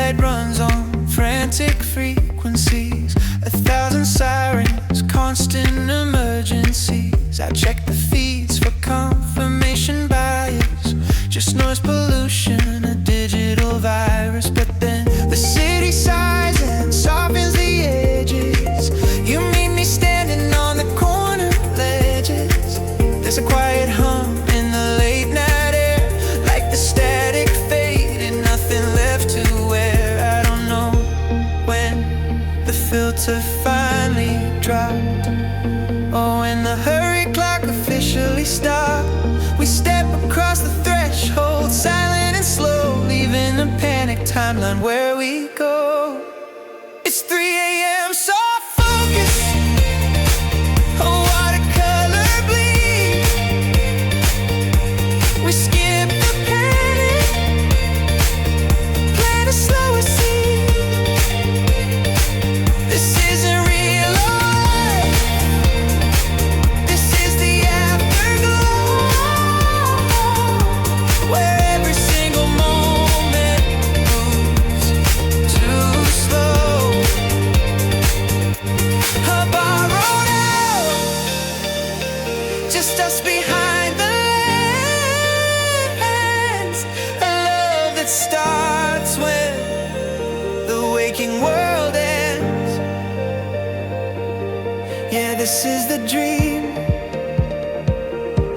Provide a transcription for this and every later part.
light runs on frantic frequencies, 1,000 sirens, constant emergencies. I check the feeds for confirmation bias, just noise pollution, a digital virus. But then the city sighs and softens the edges. You meet me standing on the corner ledges. There's a quiet hum in the late night air, like the static faded, nothing left to wear. I don't know when the filter finally dropped, or when the hurry clock officially stopped. We step across the threshold, silent and slow, leaving a panic timeline where we go. It's 3 a.m. soft focus, a watercolor bleed. We skip the panic, plant a slower seed. This isn't real life, this is the afterglow, where every single moment moves too slow. A bar rolled out, just us behind the lens. A love that starts when the waking world ends. Yeah, this is the dream,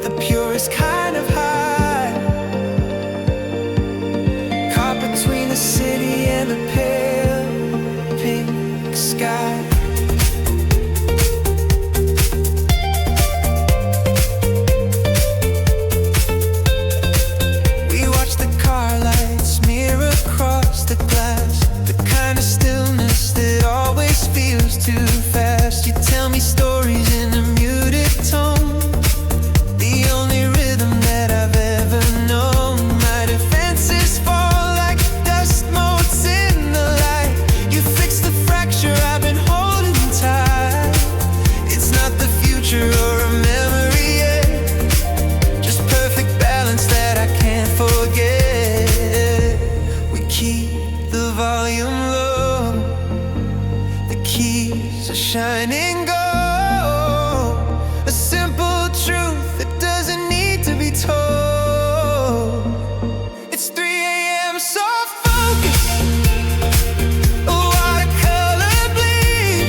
the purest kind of high, caught between the city and the pale pink sky. We watch the car lights smear across the glass, the kind of stillness that always feels too fast. You tell me stories in a muted tone, the only rhythm that I've ever known. My defenses fall like dust motes in the light. You fix the fracture I've been holding tight. It's not the future or a memory yet, just perfect balance that I can't forget. We keep the volume low, the keys are shining gold, a simple truth that doesn't need to be told. It's 3 a.m. soft focus, a watercolor bleed.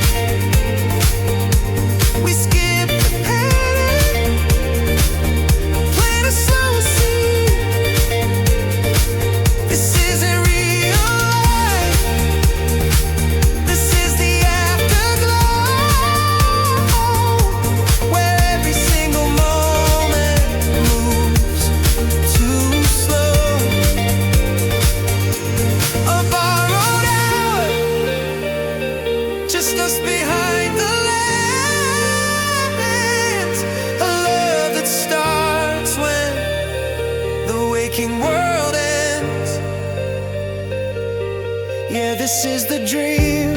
We skip the panic, plant a slower seed. This isn't real life, this is the afterglow, where every single moment moves too slow. A bar rolled out, just us behind the lens. A love that starts when the waking world ends. Yeah, this is the dream,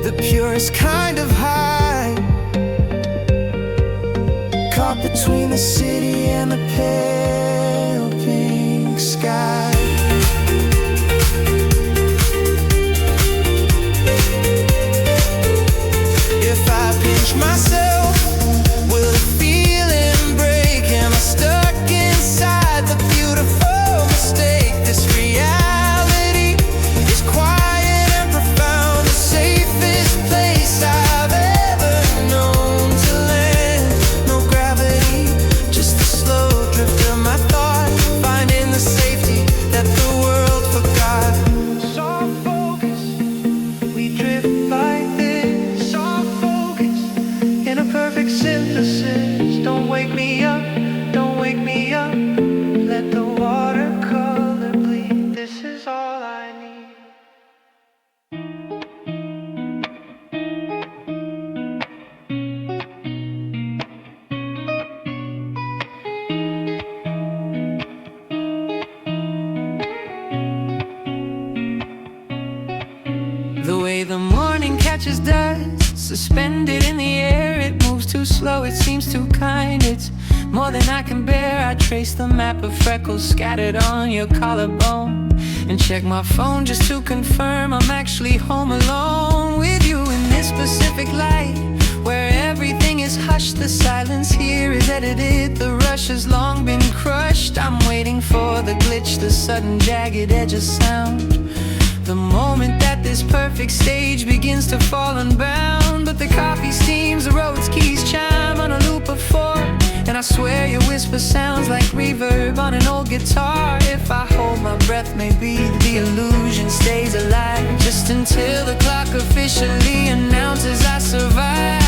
the purest kind of high, caught between the city and the pale pink sky. If I pinch myself, will the feeling break? Am I stuck inside the beautiful mistake? This reality is quiet and profound, the safest place I've ever known to land. No gravity, just the slow drift of my thought, finding the safety that the world forgot. Soft focus, we drift like this. Soft focus, in a perfect synthesis. Don't wake me up, don't wake me up. Let the watercolor bleed. This is all I need. The way the morning catches dust, suspended in the air, it moves too slow, it seems too kind. It's more than I can bear. I trace the map of freckles scattered on your collarbone, and check my phone just to confirm I'm actually home alone with you in this Pacific light where everything is hushed. The silence here is edited, the rush has long been crushed. I'm waiting for the glitch, the sudden jagged edge of sound, the moment that this perfect stage begins to fall unbound. But the coffee steams, the road's keys chime on a loop of four, and I swear your whisper sounds like reverb on an old guitar. If I hold my breath, maybe the illusion stays alive, just until the clock officially announces I survive.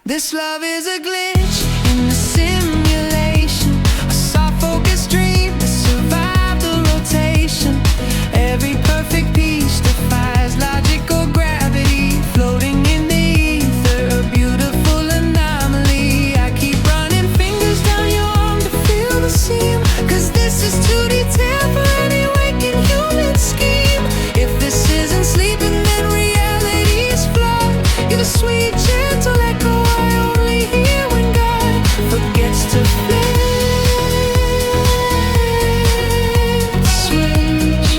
This love is a glitch in the simulation, a soft focus dream that survived the rotation. Every perfect piece defies logic or gravity, floating in the ether, a beautiful anomaly. I keep running fingers down your arm to feel the seam, cause this is too detailed for any waking human scheme. If this isn't sleeping, then reality is flawed. You're the sweet, gentle echo I only hear when God forgets to flip the switch.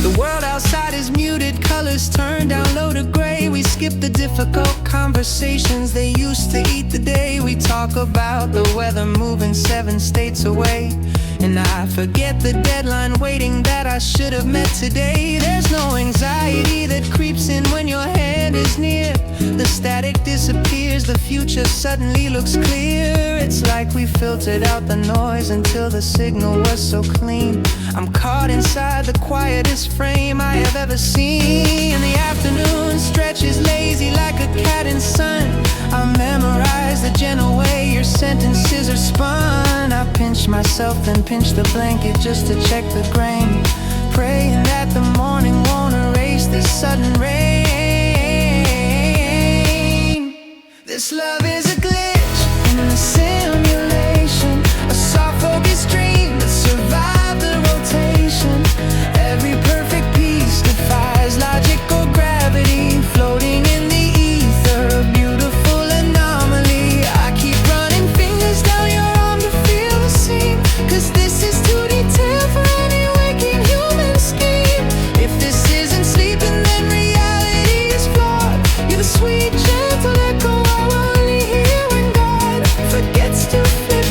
The world outside is muted, colors turn down low to gray. We skip the difficult conversations, they used to eat the day. We talk about the weather moving 7 states away, and I forget the deadline waiting that I should have met today. There's no anxiety that creeps in when your hand is near. The static disappears, the future suddenly looks clear. It's like we filtered out the noise until the signal was so clean. I'm caught inside the quietest frame I have ever seen. The afternoon stretches lazy like a cat in sun. I memorize the gentle way your sentences are spun. I pinch myself then pinch the blanket just to check the grain, praying that the morning won't erase this sudden rain. This love is a glitch in the simulation, a soft focus dream that survived the rotation. Every perfect piece defies logic or gravity, floating in the ether, a beautiful anomaly. I keep running fingers down your arm to feel the seam, cause this is too detailed for any waking human scheme. If this isn't sleeping, then reality is flawed. You're the sweet, gentle echo I only hear when God forgets to flip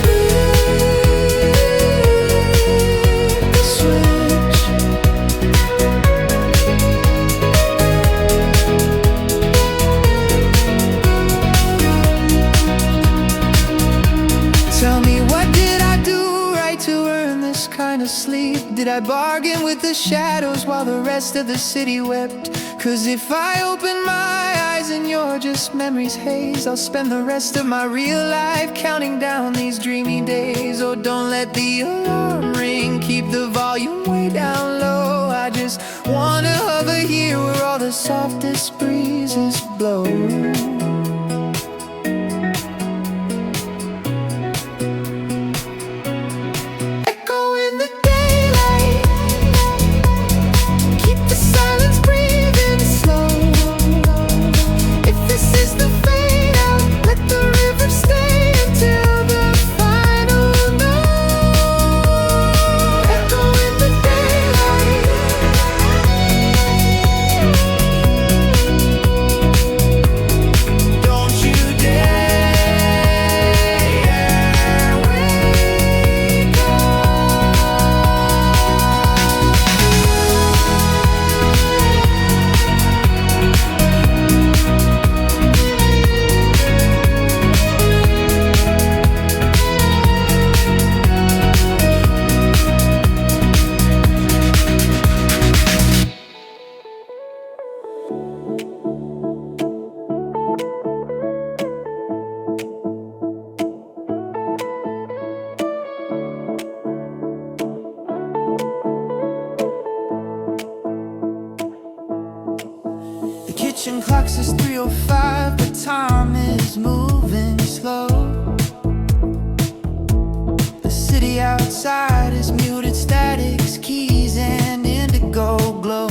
the switch. Tell me, what did I do right to earn this kind of sleep? Did I bargain with the shadows while the rest of the city wept? Cause if I open my eyes and you're just memories haze, I'll spend the rest of my real life counting down these dreamy days. Oh, don't let the alarm ring, keep the volume way down low. I just wanna hover here where all the softest breezes blow. Echo in the daylight, keep the silence breathing slow. If this is the fade out, let the river stay until the final note. Echo in the daylight, don't you dare wake up. The kitchen clock says 3:05, but time is moving slow. The city outside is muted statics, keys and indigo glow.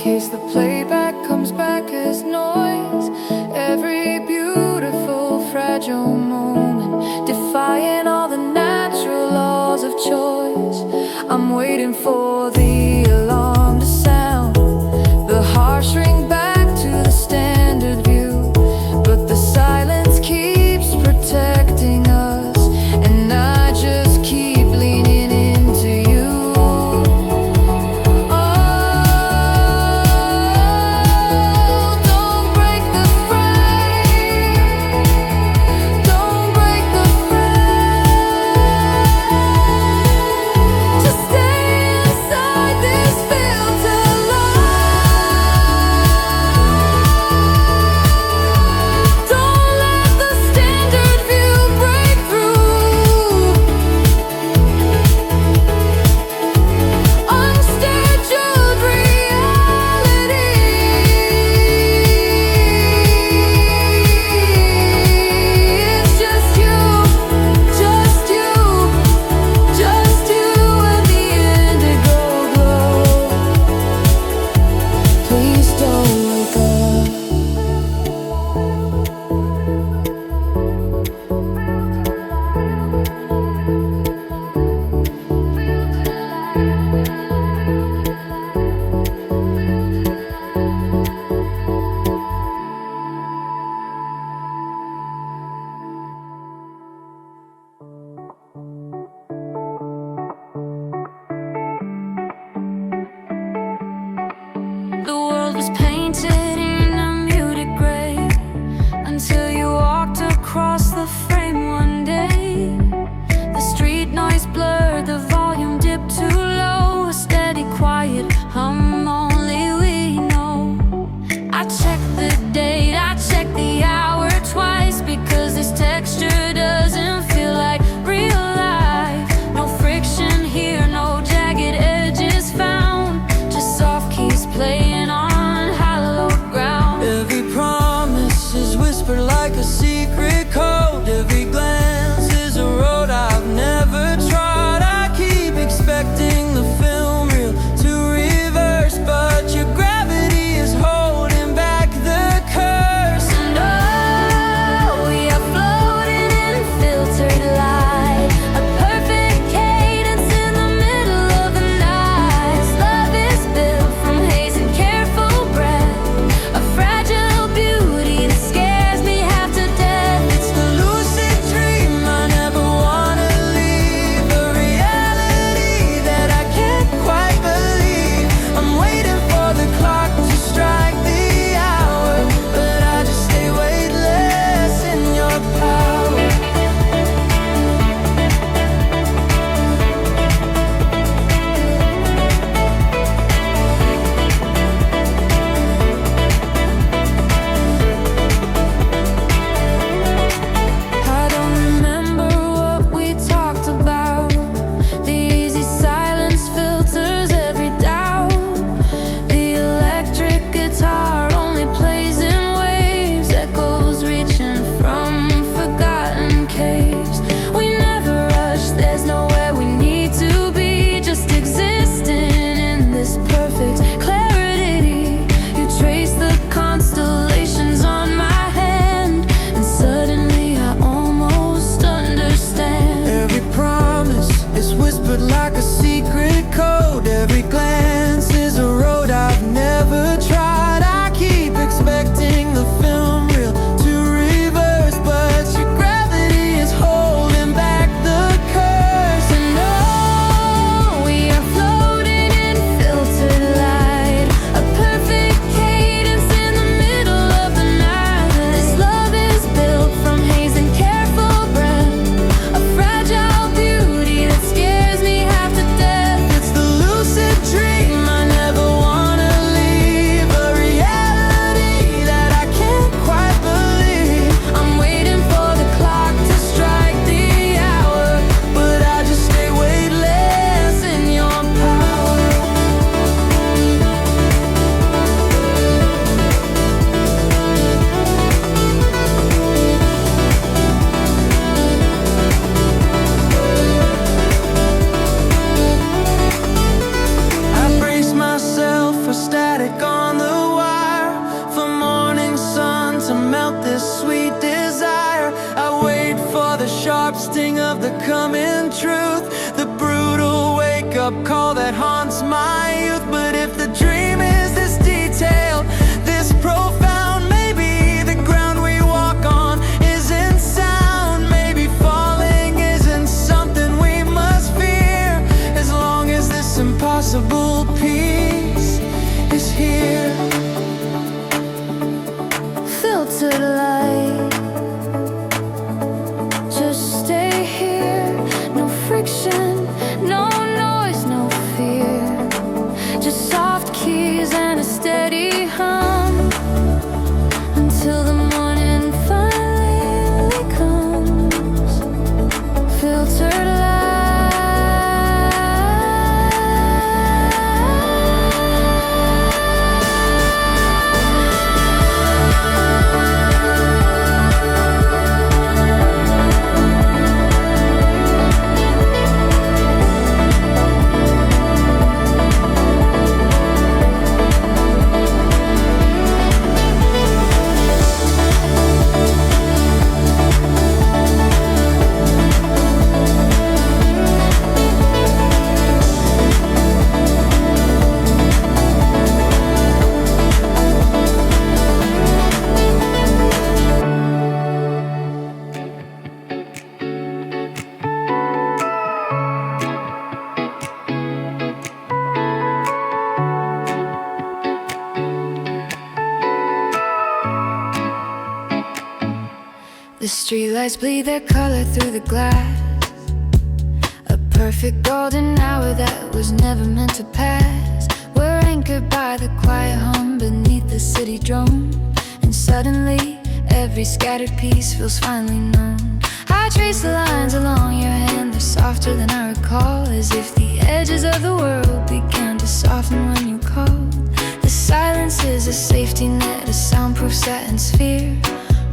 case the playback comes back as noise. Every beautiful, fragile moment, defying all the natural laws of choice. I'm waiting for the alarm to sound, the harsh ring back to the standard view, but the silence keeps protecting us, and I just keep leaning into you. Oh, don't break the frame, don't break the frame. Just stay inside this filter light. Don't let the standard view break through. Unscheduled reality. It's just you, just you, just you and the indigo glow. Please don't wake up. The world was painted in a muted gray until you walked across the frame one day. The street noise blurred, the volume dipped too low. A steady, quiet hum only we know. I checked the date, I checked the hour twice, because this texture doesn't feel like real life. No friction here, no jagged edges found, just soft keys playing on hallowed ground. Every promise is whispered like a secret code. Every glance is a road I've never trod. I keep expecting the film reel to reverse, but your gravity is holding back the curse. And oh, we are floating in filtered light, a perfect cadence in the middle of the night. This love is built from haze and careful breath, a fragile beauty that scares me half to death. It's the lucid dream I never wanna leave, a reality that I can't quite believe. I'm waiting for the clock to strike the hour, but I just stay weightless in your power. I don't remember what we talked about. The easy silence filters every doubt. The electric guitar only plays in waves, echoes reaching from forgotten caves. We never rush, there's nowhere we need to be, just existing in this perfect clarity. You trace the constellations on my hand, and suddenly I almost understand. Every promise is whispered like a secret code. Every glance is a road I've never trod. I keep expecting the film reel to reverse, but your gravity is holding back the curse. And oh, we are floating in filtered light, a perfect cadence in the middle of the night. This love is built from haze and careful breath, a fragile beauty that scares me half to death. It's the lucid dream I never wanna leave, filtered light. Just stay here, no friction, no noise, no fear. Just soft keys and a steady hum until the morning finally comes. Filtered light. The streetlights bleed their color through the glass. A perfect golden hour that was never meant to pass. We're anchored by the quiet hum beneath the city drone. And suddenly, every scattered piece feels finally known. I trace the lines along your hand, they're softer than I recall. As if the edges of the world began to soften when you called. The silence is a safety net, a soundproof satin sphere,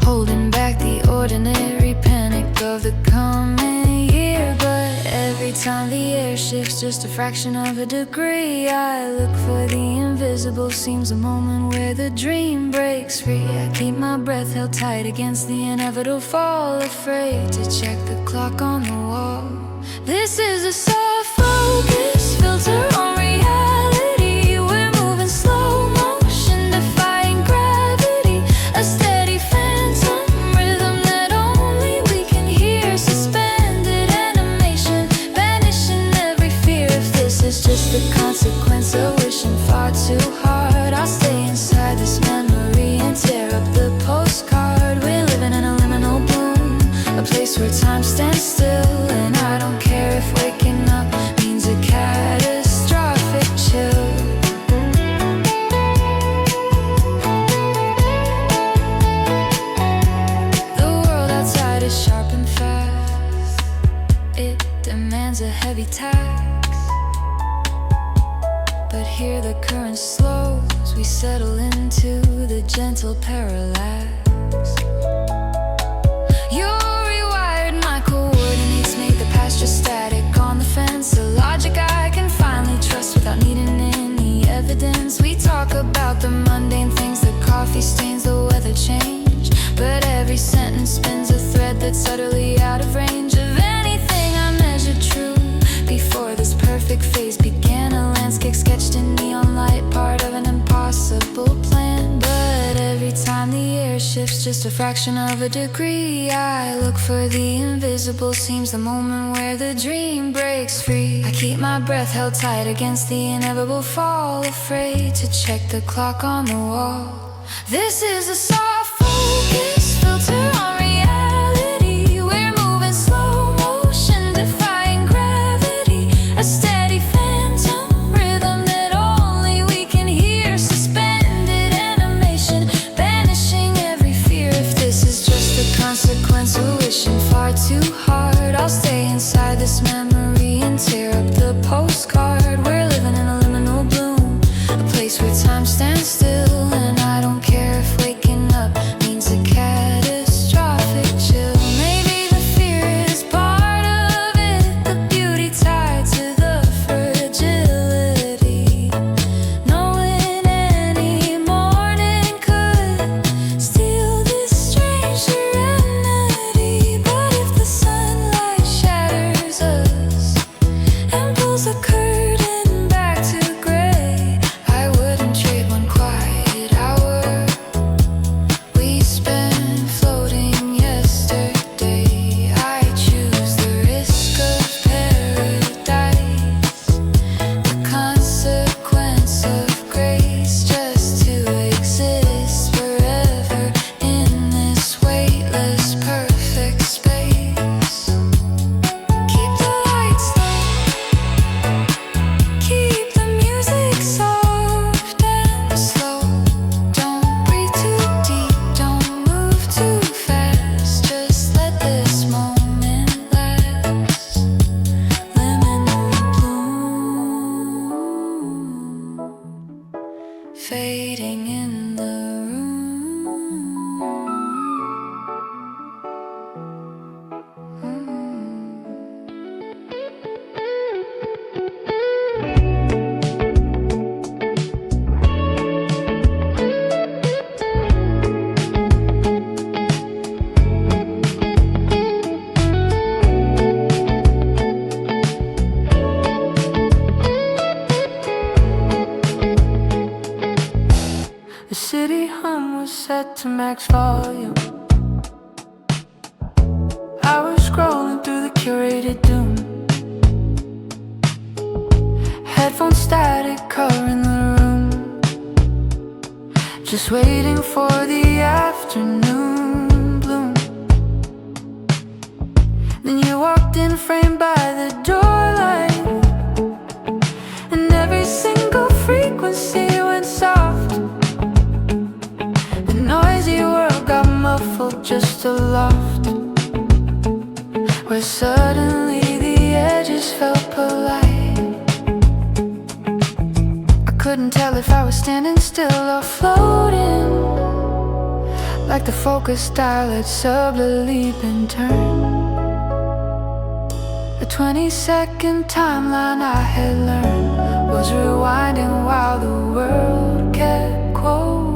holding back the ordinary panic of the coming year. But every time the air shifts just a fraction of a degree, I look for the invisible. Seems a moment where the dream breaks free. I keep my breath held tight against the inevitable fall, afraid to check the clock on the wall. This is a soft focus filter on reality. We're moving slow motion, defying gravity. A steady phantom rhythm that only we can hear. Suspended animation, banishing every fear. If this is just the consequence of wishing far too hard, I'll stay inside this memory and tear up the postcard. We're living in a liminal bloom, a place where time stands still. And I don't care if waking up means a catastrophic chill. The world outside is sharp and fast. It demands a heavy tax. But here the current slows, we settle into the gentle parallax. You're rewired, my coordinates make the past just static on the fence. A logic I can finally trust without needing any evidence. We talk about the mundane things, the coffee stains, the weather change. But every sentence spins a thread that's utterly out of range of anything I measured true. Before this perfect phase began, a landscape sketched in neon light, part of an impossible plan. But every time the air shifts just a fraction of a degree, I look for the invisible. Seems the moment where the dream breaks free. I keep my breath held tight against the inevitable fall, afraid to check the clock on the wall. This is a soft focus filter on reality. We're moving slow motion, defying gravity. A steady phantom rhythm that only we can hear. Suspended animation, banishing every fear. If this is just the consequence of wishing far too hard, I'll stay inside this memory and tear up the postcard. We're living in a liminal bloom, a place where time stands still. And I don't care if waking up means a catastrophic chill. Maybe the fear is part of it, the beauty tied to the fragility. Knowing any morning could steal this strange serenity. But if the sunlight shatters us and pulls the curtain back to gray, I wouldn't trade one quiet waiting in the The city hum was set to max volume. I was scrolling through the curated doom. Headphone static covering the room. Just waiting for the afternoon bloom. Then you walked in framed by the doorlight, and every single frequency went soft. Noisy world got muffled just a loft, where suddenly the edges felt polite. I couldn't tell if I was standing still or floating, like the focus dial had subtly been turned. The 20-second timeline I had learned was rewinding while the world kept quoting.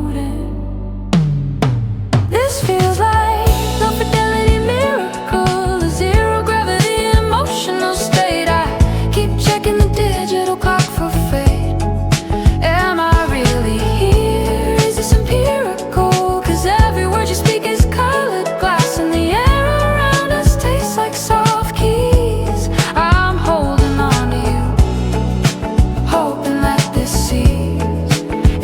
This feels like low-fidelity miracle, a zero-gravity emotional state. I keep checking the digital clock for fate. Am I really here? Is this empirical? 'Cause every word you speak is colored glass, and the air around us tastes like soft keys. I'm holding on to you, hoping that this seas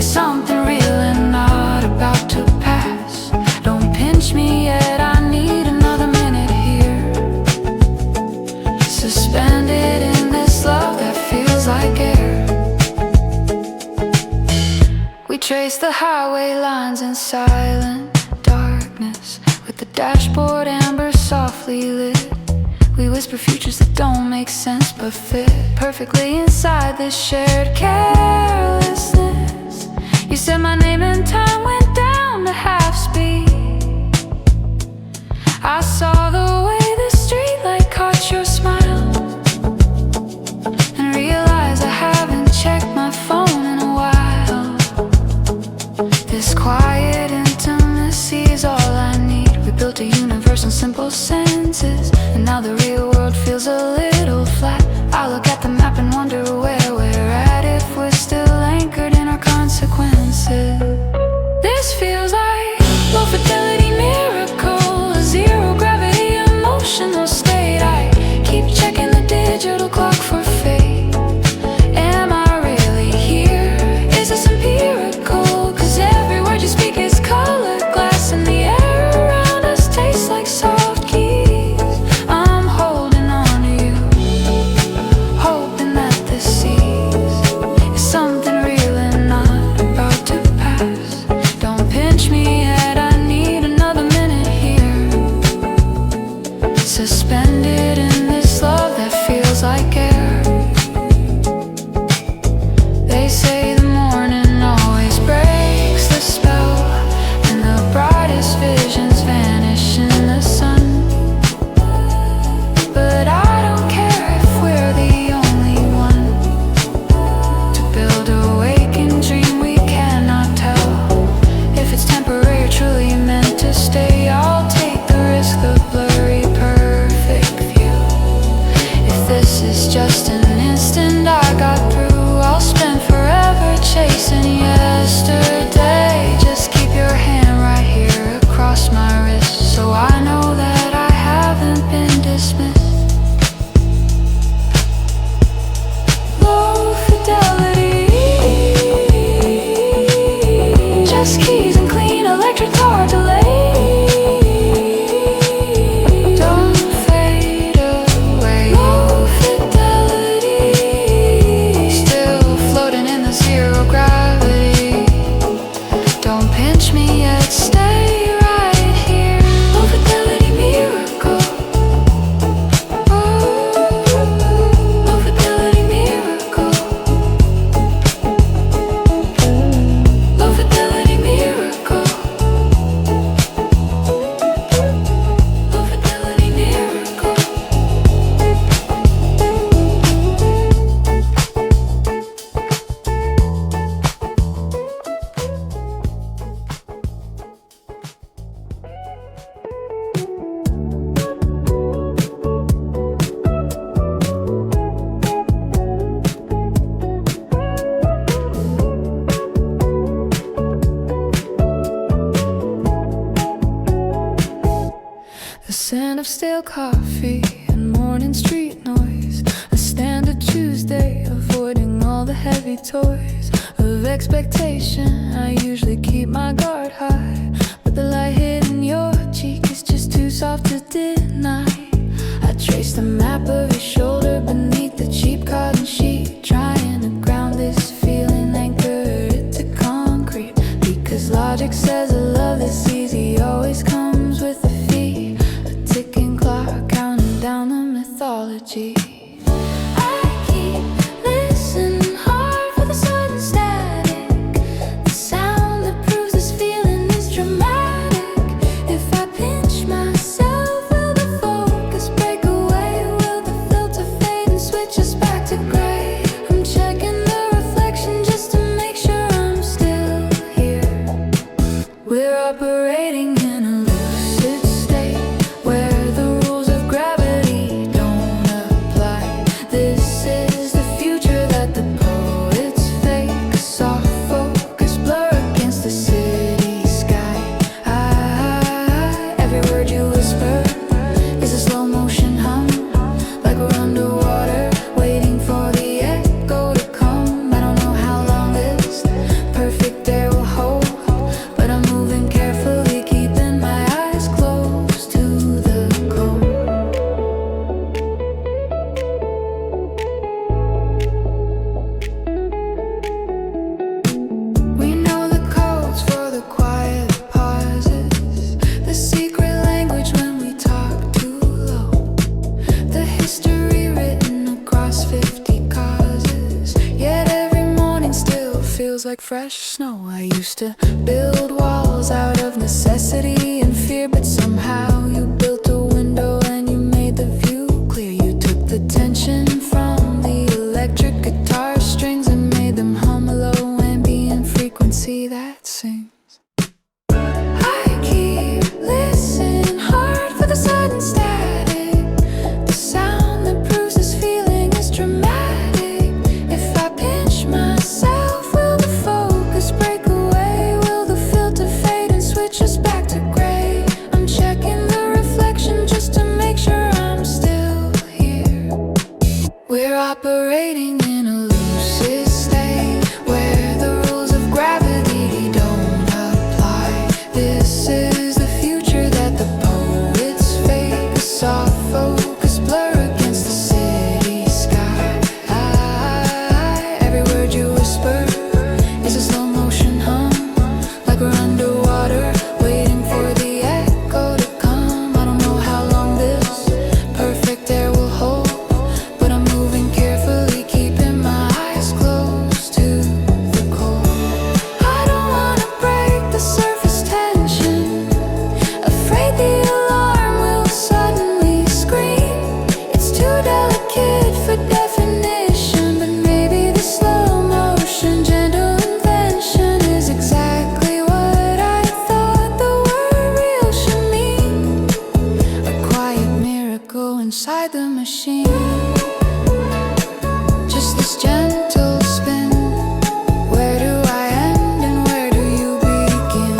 is something real and not about to pass. Don't pinch me yet, I need another minute here, suspended in this love that feels like air. We trace the highway lines in silent darkness, with the dashboard amber softly lit. We whisper futures that don't make sense but fit perfectly inside this shared carelessness. You said my name and time went down to half speed. I saw the way the streetlight caught your smile, and realized I haven't checked my phone in a while. This quiet intimacy is all I need. We built a universe in simple senses, and now the real world feels a little flat. I look at the map and wonder where we're at, if we're still anchored in our consequences. This feels like low-fidelity miracle, a zero-gravity emotional state. I keep checking the digital clock for fate. Am I really here? Is this empirical? 'Cause every word you speak is colored glass, and the air around us tastes like soft keys. I'm holding on to you, hoping that this seas is something real and not about to pass. Don't pinch me yet, I need another minute here, suspended in this love that feels like air. They say the morning always breaks the spell, and the brightest visions vanish in the sun. But I don't care if we're the only one to build a waking dream we cannot tell. If it's temporary or truly meant to stay, I'll take the risk, the blurry perfect view. If this is just an instant I got through, I'll spend forever chasing yesterday. Just keep your hand right here across my wrist, so I know that I haven't been dismissed. Low-fidelity, just keys and clean electric car delay. Don't fade away. Low-fidelity, still floating in the zero gravity. Don't pinch me yet, stay right here. Low-fidelity miracle. Low-fidelity miracle. Low-fidelity scent of stale coffee and morning street noise. A standard Tuesday, avoiding all the heavy toys of expectation. I usually keep my guard high, but the light hitting your cheek is just too soft to deny. I trace the map of your shoulder beneath the cheap cotton sheet, trying to ground this feeling, anchor it to concrete. Because logic says a love this easy always comes with a fee. A ticking clock counting down the mythology. I keep listening hard for the sudden static, the sound that proves this feeling is dramatic. If I pinch myself, will the focus break away? Will the filter fade and switch us back to gray? I'm checking the reflection just to make sure I'm still here. We're operating in a lucid state where the rules of gravity don't apply. This is the future that the poets fake. A soft focus blur against the city sky. Every word you whisper is a slow motion hum, like we're underwater, waiting for the echo to come. I don't know how long this perfect air will hold, but I'm moving carefully, keeping my eyes close to the cold. We know the codes for the quiet pauses, the secret language when we talk too low, the history written across 50 causes. Yet every morning still feels like fresh snow. I used to build walls out of necessity and fear, but somehow you built a window and you made the view clear. You took the tension from the electric guitar strings and made them hum a low ambient frequency that sings. I keep listening hard for the sudden static, the sound that proves this feeling is dramatic. If I pinch myself, will the focus break away? Will the filter fade and switch us back to gray? I'm checking the reflection just to make sure I'm still here. We're operating in a lucid state where the rules of gravity don't apply. This is the future that the poets fake. A soft focus blur against the city sky. Every word you whisper is a slow motion hum, like we're underwater, waiting for the echo to come. I don't know how long this perfect air will hold, but I'm moving carefully, keeping my eyes close to the cold. I don't wanna break the surface tension, afraid the alarm will suddenly scream. It's too delicate for definition, but maybe the slow motion, gentle invention is exactly what I thought the word real should mean. A quiet miracle inside the machine. Just this gentle spin. Where do I end and where do you begin?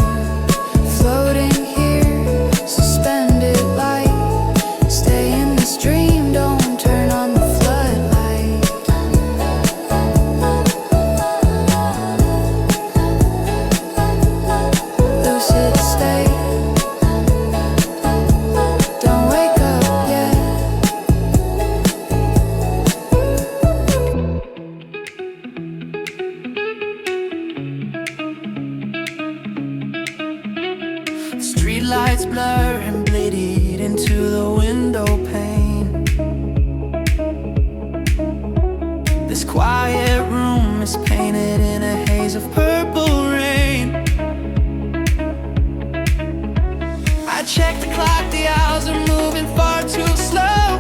Floating here, suspended light. Stay in this dream, don't turn on the floodlight. Lucid state. Don't wake up yet. Streetlights blur and bleed into the window pane. This quiet room is painted in a haze of purple rain. I check the clock, the hours are moving far too slow.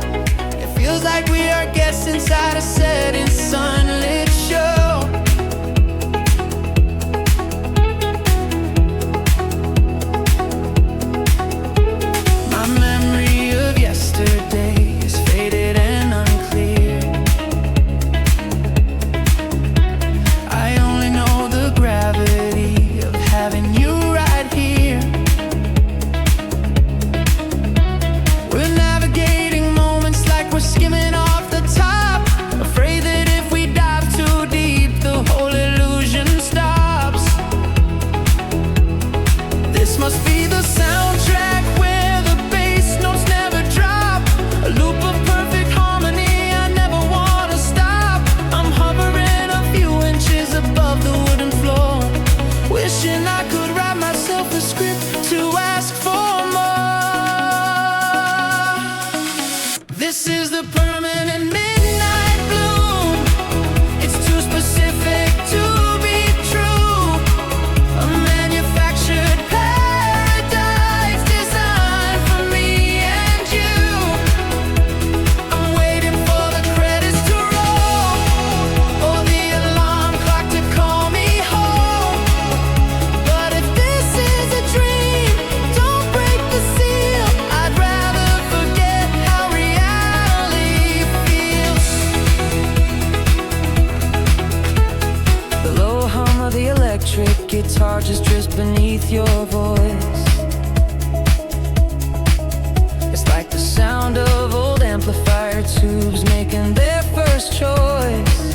It feels like we are guests inside a setting sunlit show. My memory of yesterday is faded and unclear. I only know the gravity just drifts beneath your voice. It's like the sound of old amplifier tubes making their first choice.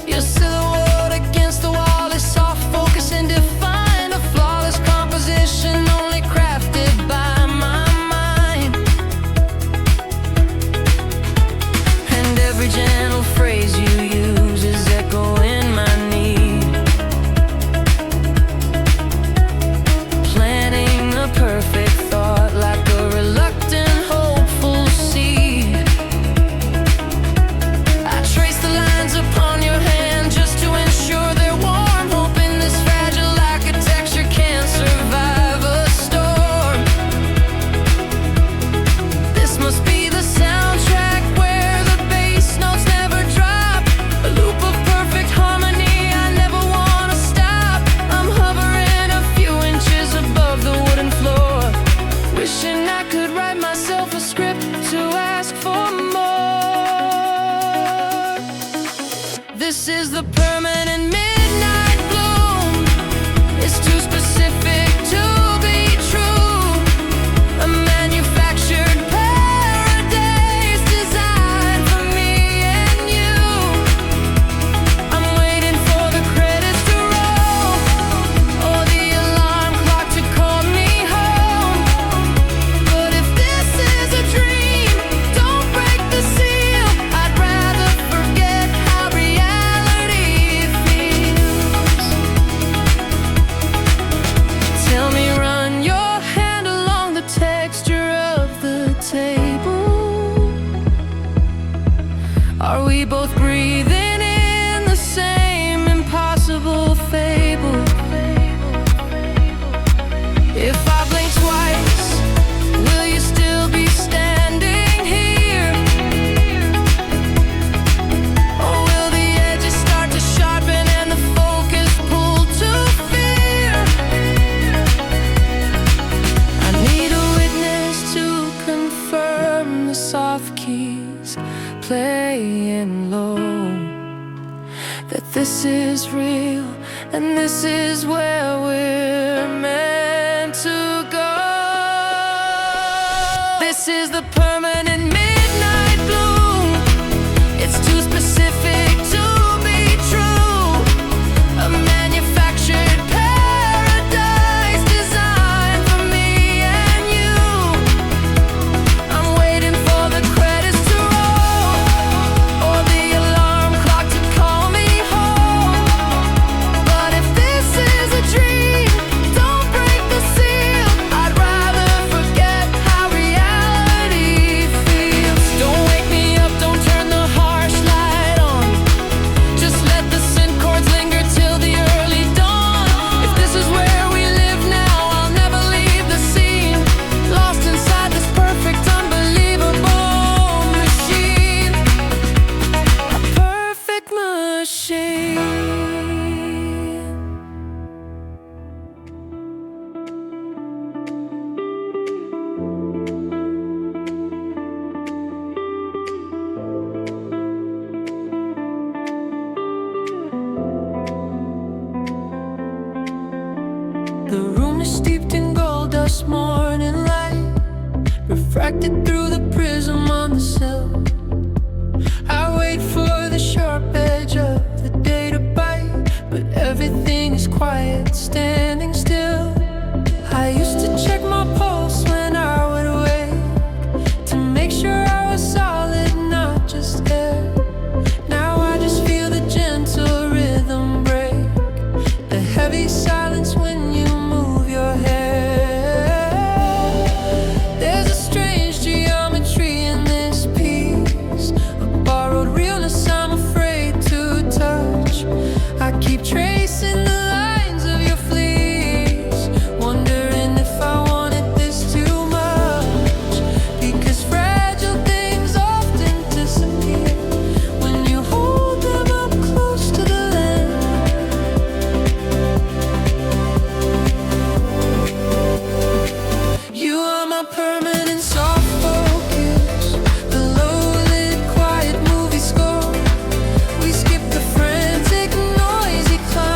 Your silhouette against the wall is soft, focus and defined, a flawless composition only crafted by my mind. And every gentle phrase you use is echoing my need. Planning a perfect thought like a reluctant, hopeful seed. I trace the lines upon your hand just to ensure they're warm, hoping this fragile architecture can survive a storm. This must be the soundtrack where the bass notes never drop, a loop of perfect harmony. I never wanna stop. I'm hovering a few inches above the wooden floor, wishing I could write myself a script to ask for more. This is the permanent midnight bloom. It's too specific to be true. A manufactured paradise designed for me and you. I'm waiting for the credits to roll, or the alarm clock to call me home. But if this is a dream, don't break the seal. I'd rather forget how reality feels. Tell me, run your hand along the texture of the table. Are we both breathing in the same impossible fable? If I blink twice, will you still be standing here? Or will the edges start to sharpen and the focus pull to fear? I need a witness to confirm the soft keys playing low, that this is real and this is where we're meant to go. This is the permanent midnight bloom. It's too specific to be true. A manufactured paradise designed for me and you. I'm waiting for the credits to roll, or the alarm clock to call me home. But if this is a dream, don't break the seal. I'd rather forget how reality feels. Don't wake me up, don't turn the harsh light on. Just let the synth chords linger till the early dawn. If this is where we live now, I'll never leave the scene, lost inside this perfect, unbelievable machine. A perfect machine. The room is steeped in gold dust, morning light refracted through the prism on the sill. I wait for the sharp edge of the day to bite, but everything is quiet, standing still. I used to check my pulse when I would wake, to make sure I was solid, not just air. Now I just feel the gentle rhythm break, the heavy silence when you move your hair. There's a strange geometry in this piece, a borrowed realness I'm afraid to touch. I keep tracing the lines of your fleece, wondering if I wanted this too much. Because fragile things often disappear when you hold them up close to the lens. You are my permanent soft focus, the low-lit quiet movie score. We skip the frantic noisy climb.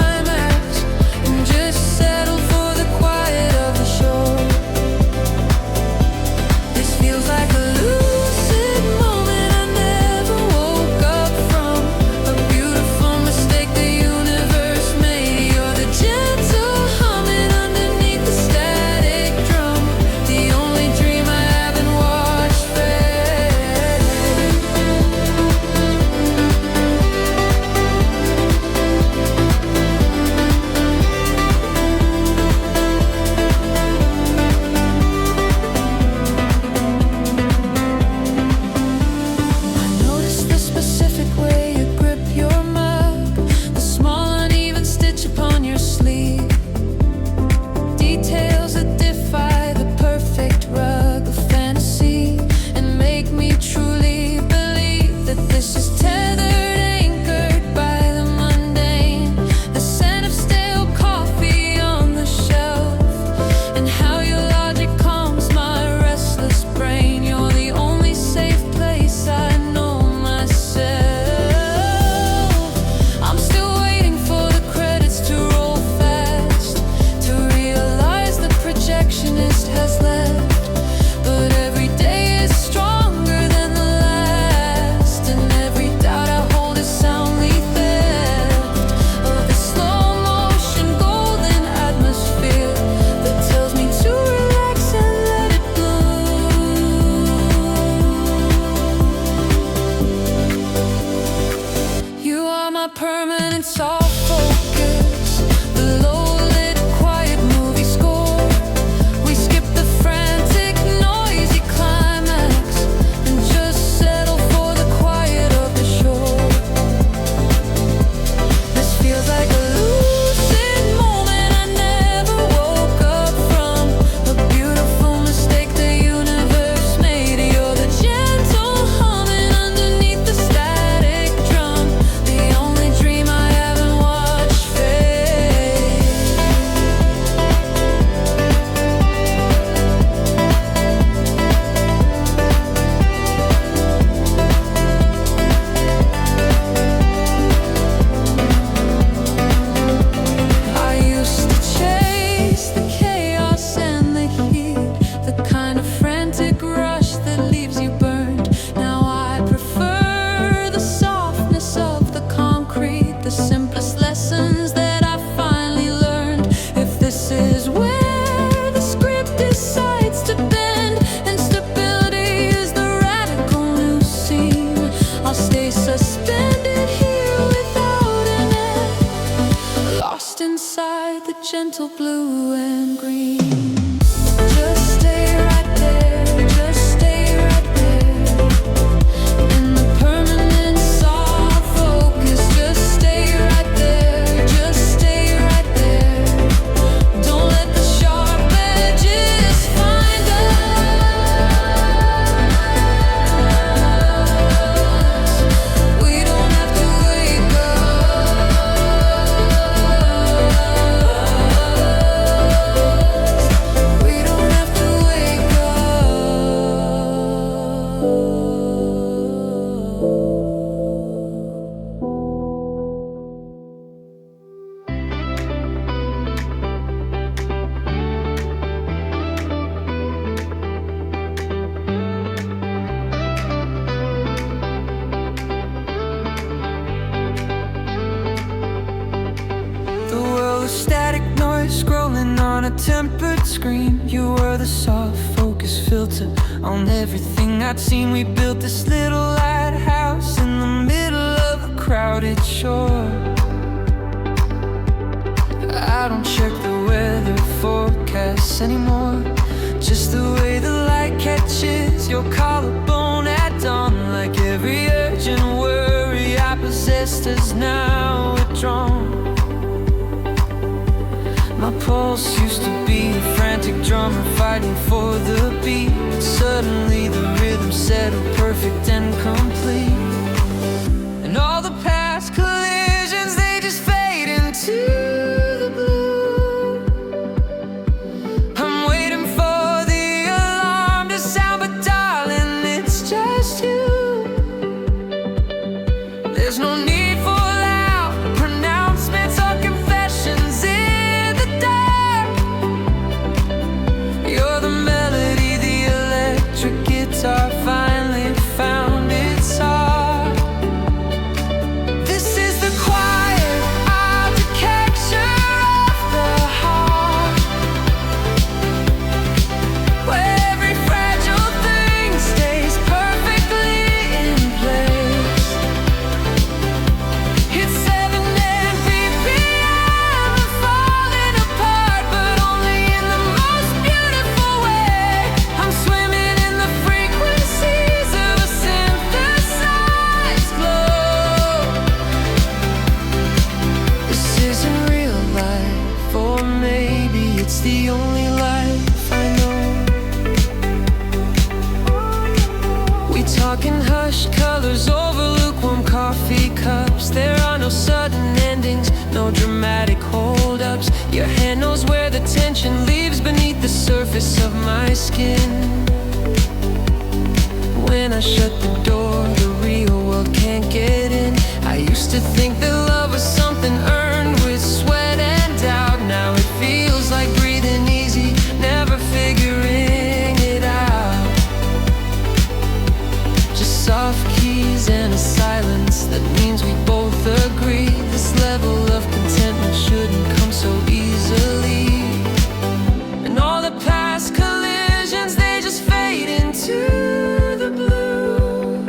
lost inside the gentle blue and green. Just stay right there, just stay right there. In the permanent soft focus, just stay right there, just stay right there. Don't let the sharp edges find us. We don't have to wake up. We don't have to wake up. The world of static noise scrolling on a tempered screen. You were the soft focus filter on everything I'd seen. We built this little lighthouse in the middle of a crowded shore. I don't check the weather forecasts anymore. Just the way the light catches your collarbone at dawn. Like every urgent worry I possessed is now withdrawn. My pulse used to be a frantic drummer fighting for the beat. But suddenly the rhythm settled perfect and complete. And all the past collisions, they just fade into the blue. I'm waiting for the alarm to sound, but darling, it's just you. There's no need for loud pronouncements or confessions in the dark. You're the melody, the electric guitar finally found its heart. This is the quiet architecture of the heart, where every fragile thing stays perfectly in place. It's 7 BPM and falling apart, but only in the most beautiful way. I'm swimming in the frequencies of a synthesized glow. This isn't real life, or maybe it's the only life I know. We talk in hushed colors over lukewarm coffee cups. There are no sudden endings, no dramatic holdups. Your hand knows where the tension leaves beneath the surface of my skin. When I shut the door, the real world can't get in. I used to think that love was something earned with sweat and doubt. Now it feels like breathing easy, never figuring it out. Just soft keys and a silence that means we both agree. This level of contentment shouldn't come so easily. And all the past collisions, they just fade into the blue.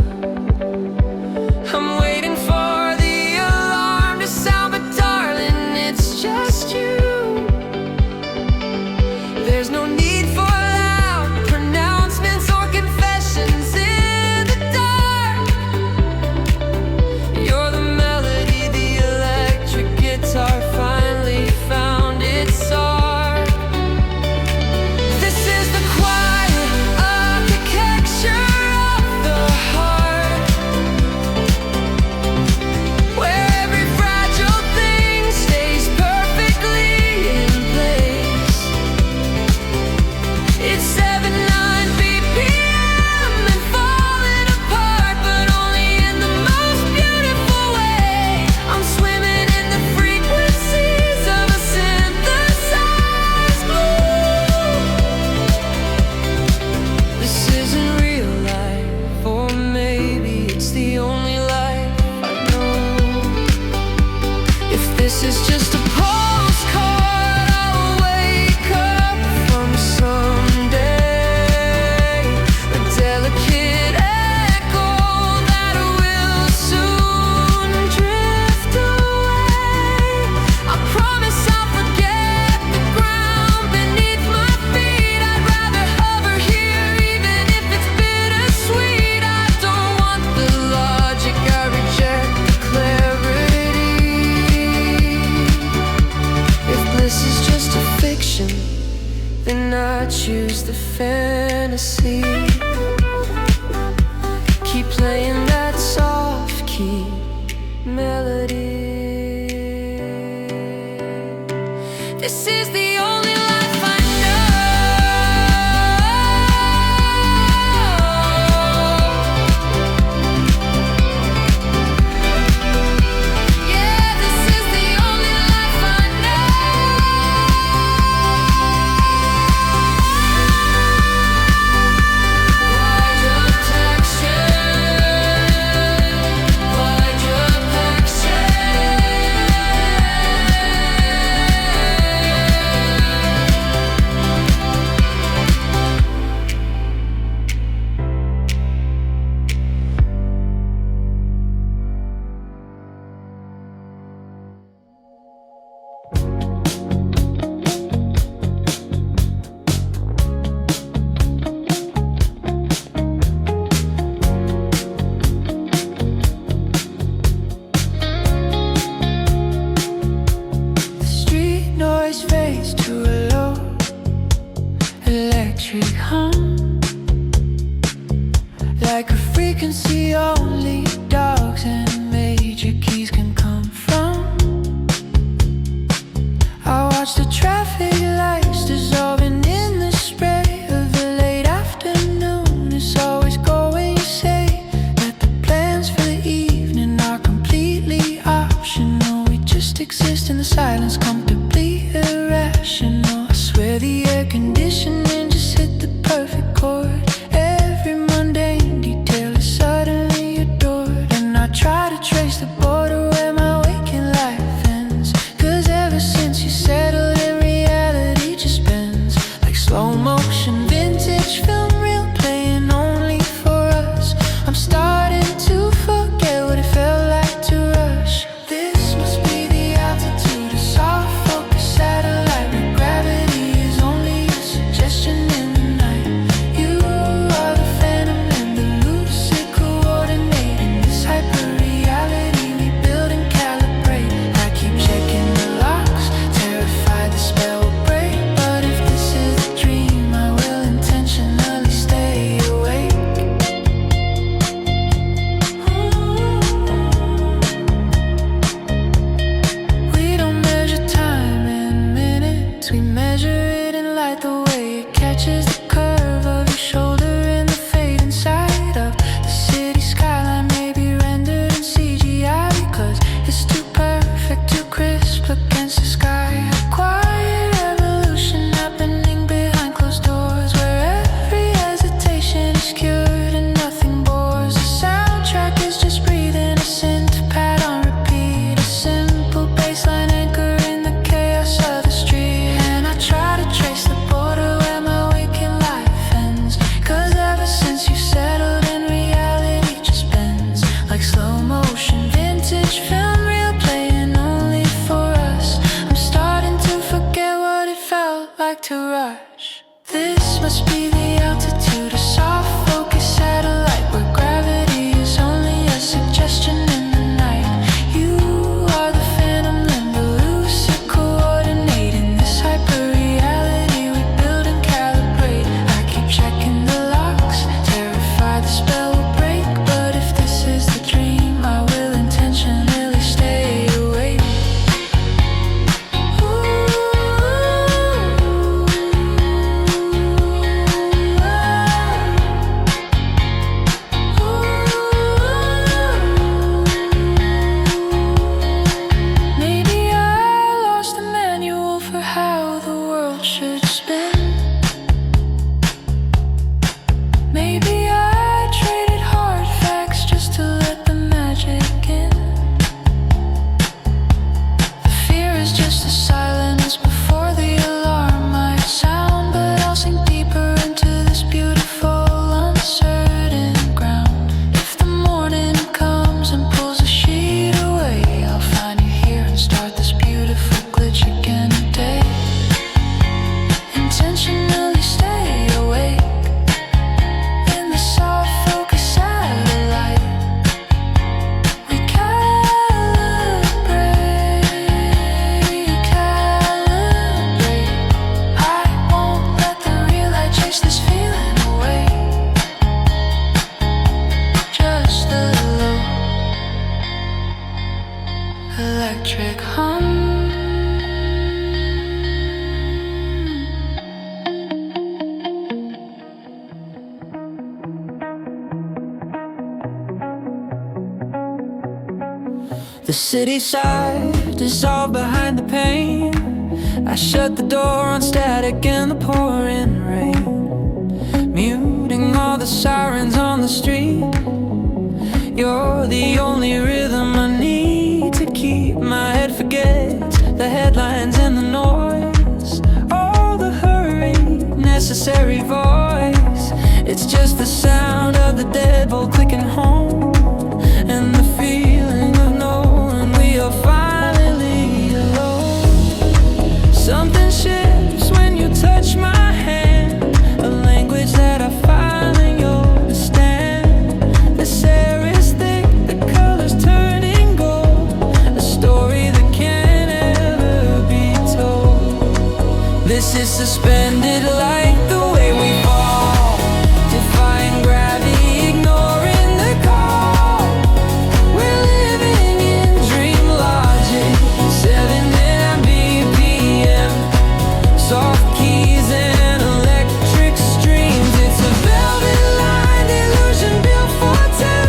I choose the fantasy. Keep playing that soft key melody. This is the only life I know. Yeah, this is the only life I know. Wide The street noise fades to a low electric hum, like a frequency only dogs and major keys can come from. I watch the traffic lights dissolving in the spray of the late afternoon. It's always going you say that the plans for the evening are completely optional. We just exist in the silence, comfortably irrational. I swear the air conditioning just hit the perfect chord. Every mundane detail is suddenly adored, and I try to trace the border where my waking life ends. 'Cause ever since you settled in, reality just bends like slow motion vintage film reel playing only for us. I'm starting to forget what it felt like to rush. This must be the altitude, a soft focus satellite where gravity is only a suggestion in the night. You are the phantom and the lucid coordinating this hyper reality we build and calibrate. I keep checking the locks, terrified the spell will break. But if this is a dream, I will intentionally stay awake. We don't measure time in minutes, we measure it in light, the way it catches the curve of your shoulder in the fading side of the city skyline. Maybe rendered in CGI because it's too perfect, too crisp against the sky. A quiet revolution happening behind closed doors, where every hesitation is cured and nothing bores. The soundtrack is just breathing, a synth pad on repeat, a simple bassline anchor in the chaos of the street. And I try to trace the border where my waking The city side dissolved behind the pain. I shut the door on static in the pouring rain, muting all the sirens on the street. You're the only rhythm I need to keep my head forgets the headlines and the noise, all the hurry, necessary voice. It's just the sound of the deadbolt clicking home, and the feeling of knowing we are finally alone. Something shifts when you touch my hand, a language that I finally understand. This air is thick, the colors turning gold, a story that can't ever be told. This is suspended light, the way we fall, defying gravity, ignoring the call. We're living in dream logic, 79 BPM, soft keys and electric streams. It's a velvet lined illusion built for two,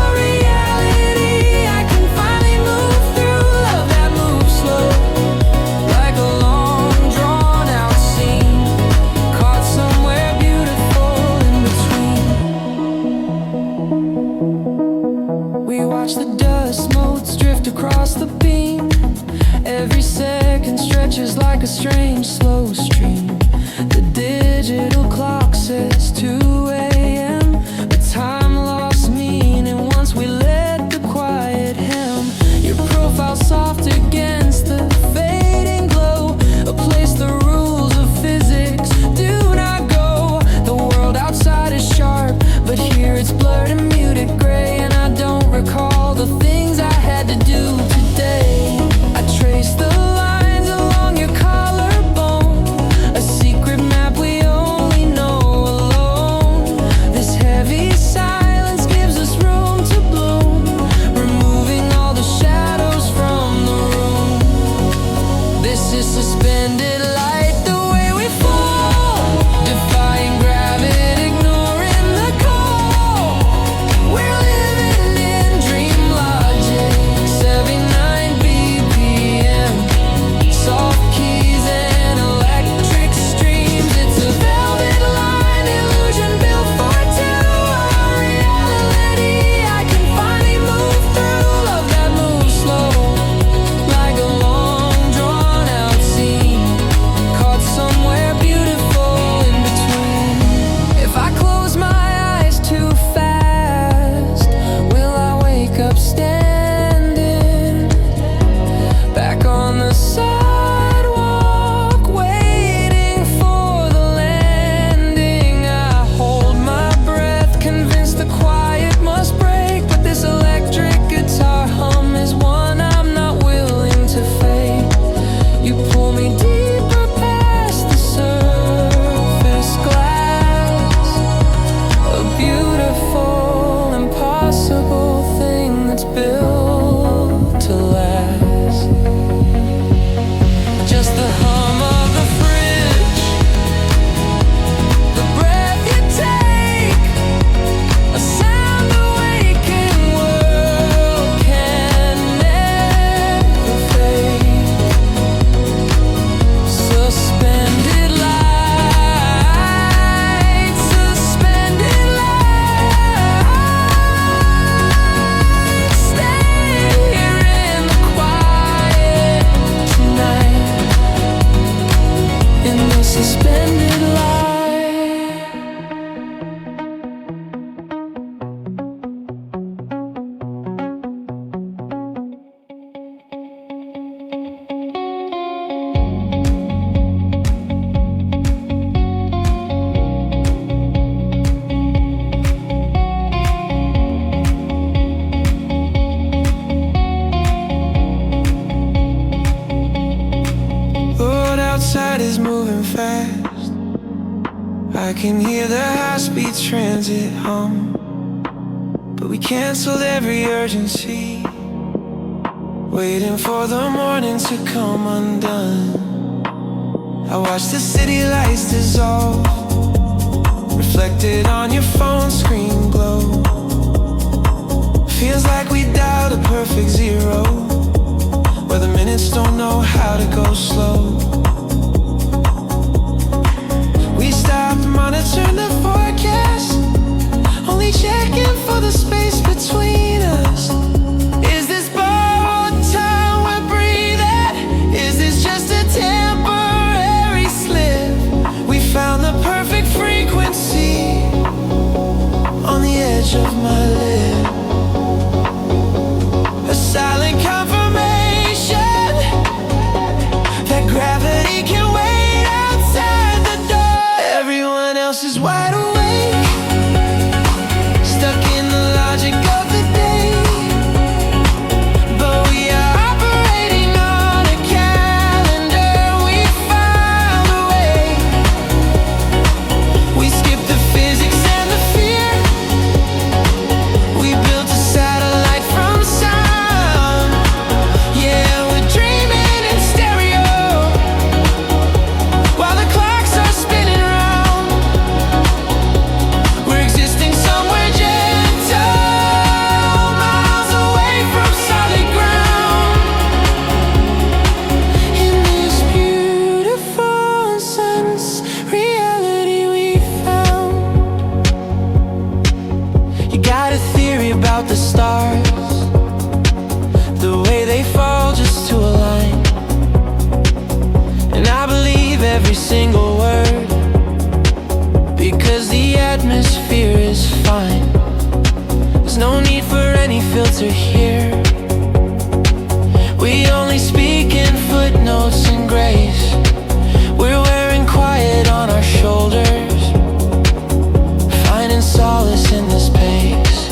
a reality I can finally move through. Love that moves slow, like a long drawn out scene, caught somewhere beautiful in between. We watch the dust motes drift across the beam. Every second stretches like a strange slow stream. The digital clock says 2 a.m., but time lost meaning once we let the quiet hem. Your profile soft against the fading glow, a place the rules of physics do not go. The world outside is sharp, but here it's blurred and muted gray, and I don't recall the things I had to do today. I trace the lines along your collarbone, a secret map we only know alone. This heavy silence gives us room to bloom, removing all the shadows from the room. This is suspended light, the way we fall, defying gravity, ignoring the call. We're living in dream logic, 79 BPM, soft keys and electric streams. It's a velvet line illusion built for two, a reality I can finally move through. Love that moves slow, like a long drawn out scene, caught somewhere beautiful in between. If I close my eyes too fast, will I wake up standing back on the sidewalk, waiting for the landing? I hold my breath, convinced the quiet must break, but this electric guitar hum is one I'm not willing to fake. You pull me deeper past the surface glass, a beautiful, impossible thing that's built to last. Just the hum of the fridge, the breath you take, a sound the waking world can never fade. Suspended light, suspended light, stay here in the quiet tonight, in the suspended light. World outside is moving fast, I can hear the high-speed transit hum, but we canceled every urgency, waiting for the morning to come undone. I watch the city lights dissolve, reflected on your phone screen glow. Feels like we dialed a perfect zero, where the minutes don't know how to go slow. We stopped monitoring the forecast, only checking for the space between us. Is this borrowed time we're breathing? Is this just a temporary slip? We found the perfect frequency on the edge of my lip. A silent confirmation that gravity can wait outside the door. Everyone else is wide awake, stuck in the logic of the day. But we are operating on a calendar. We found a way. We skipped the physics and the fear. We built a satellite from sound. Yeah, we're dreaming in stereo while the clocks are spinning round. We're existing somewhere gentle, miles away from solid ground. In this beautiful sense reality we found. You got a theory about the stars, the way they fall just to align. And I believe every single word, because the atmosphere is fine. There's no need for any filter here. We only speak in footnotes and grace. We're wearing quiet on our shoulders, finding solace in this pace.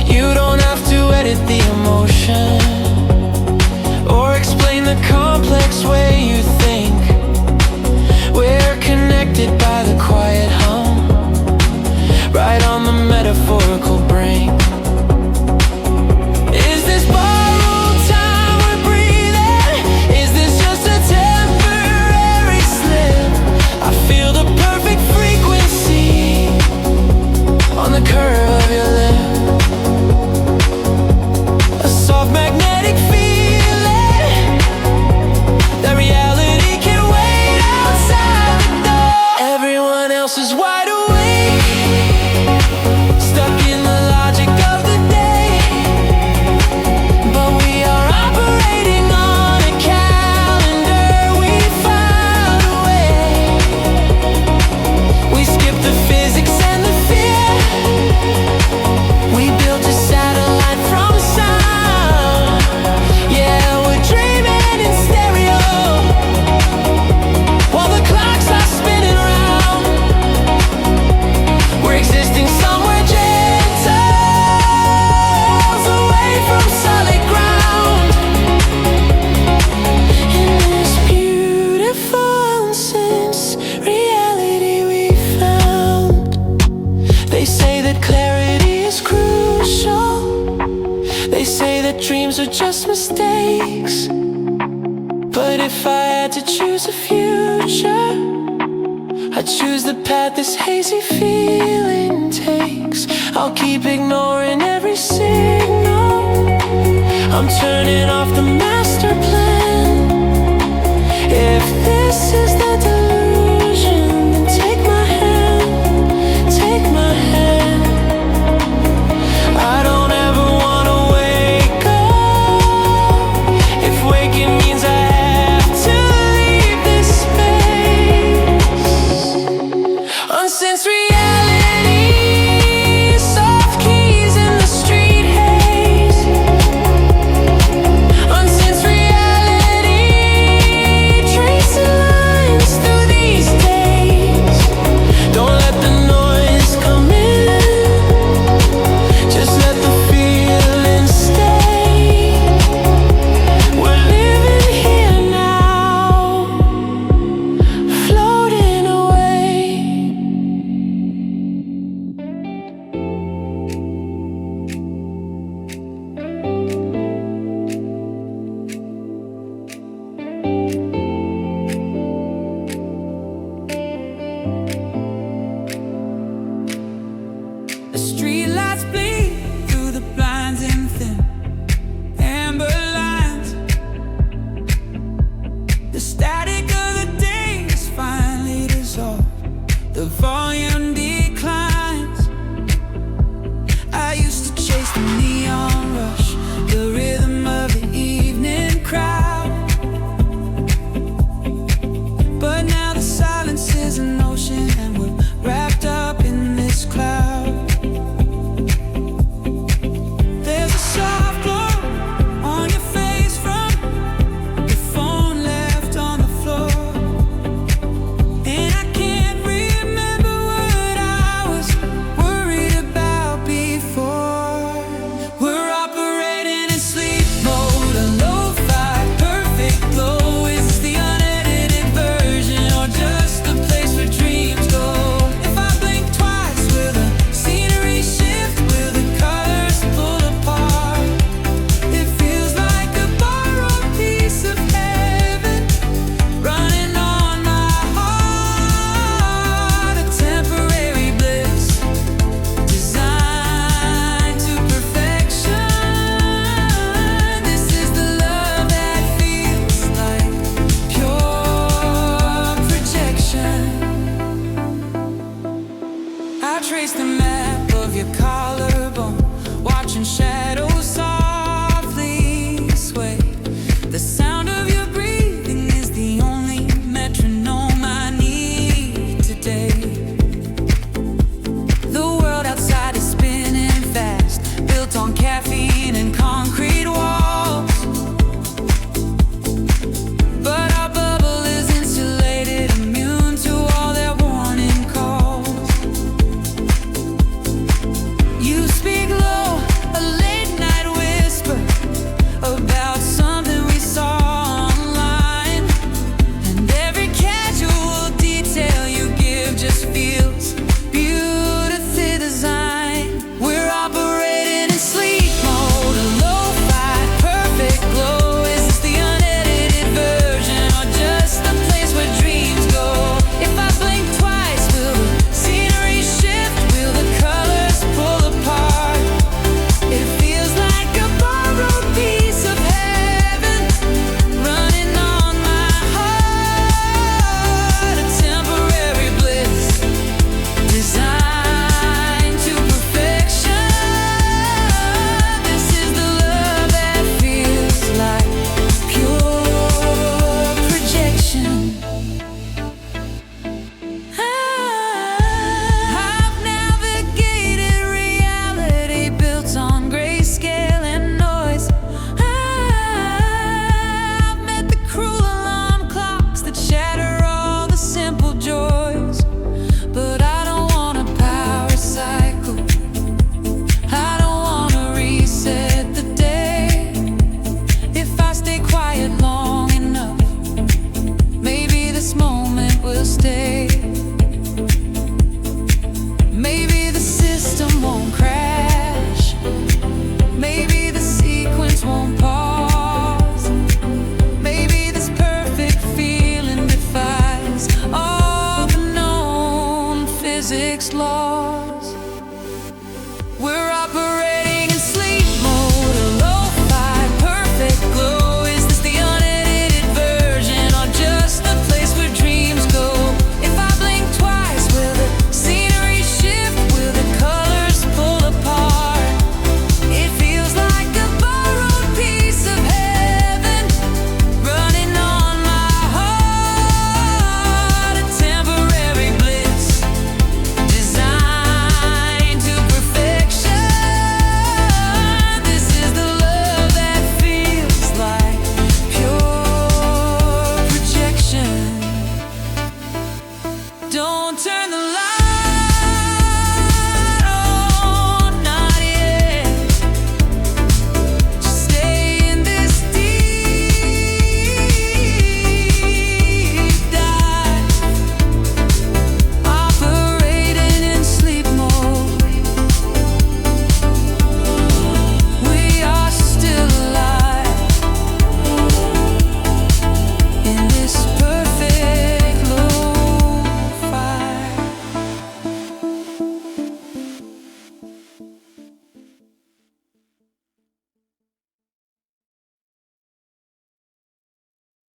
You don't have to edit the emotion or explain the complex way you think. We're connected by the quiet hum, right on the metaphorical brink. Is this borrowed time we're breathing? Is this just a temporary slip? I feel the perfect frequency on the curve of your lip. A soft magnetic feeling that reality can wait outside the door. Everyone else is wide awake, stuck in the logic of the day. But we are operating on a calendar. We found a way. We skipped the physics and the fear. We built a satellite from sound. Yeah, we're dreaming in stereo while the clocks are spinning round. We're existing somewhere gentle, away from solid ground. In this beautiful unsynced reality we found. They say that clarity is crucial. They say that dreams are just mistakes. But if I had to choose a future, I'd choose the path this hazy feeling takes. I'll keep ignoring every signal. I'm turning off the master plan. If this is the delusion, then take my hand, take my hand. I don't ever wanna wake up, if waking means I have to leave this space. Unsynced reality, soft keys in the street haze. Unsynced static of the days finally dissolved. The volume declines. I used to chase the neon rush, the rhythm of the evening crowd. But now the silence is an ocean and we're wrapped up in this cloud. There's a soft glow on your face from the phone left on the floor. And I can't remember what I was worried about before. We're operating in sleep mode, a lo-fi perfect glow. Is this the unedited version or just the place where dreams go? If I blink twice, will the scenery shift? Will the colors pull apart? It feels like a borrowed piece of heaven running on my heart. A temporary bliss designed to perfection. This is the love that feels like pure projection. I trace the map of your collarbone, watching shadows softly sway. The sound of your breathing is the only metronome I need today. The world outside is spinning fast, built on caffeine and concrete walls. But our bubble is insulated, immune to all their warning calls. You speak low, a late night whisper about something we saw online. And every casual detail you give just feels beautifully designed. We're operating in sleep mode, a lo-fi perfect glow. Is this the unedited version or just the place where dreams go? If I blink twice, will the scenery shift? Will the colors pull apart? It feels like a borrowed piece of heaven running on my heart. A temporary bliss designed to perfection. This is the love that feels like pure projection. I've navigated reality built on grayscale and noise. I've met the cruel alarm clocks that shatter all the simple joys. But I don't want a power cycle. I don't want to reset the day. If I stay quiet long enough, maybe this moment will stay. Maybe the system won't crash. Maybe the sequence won't pause. Maybe this perfect feeling defies all the known physics laws.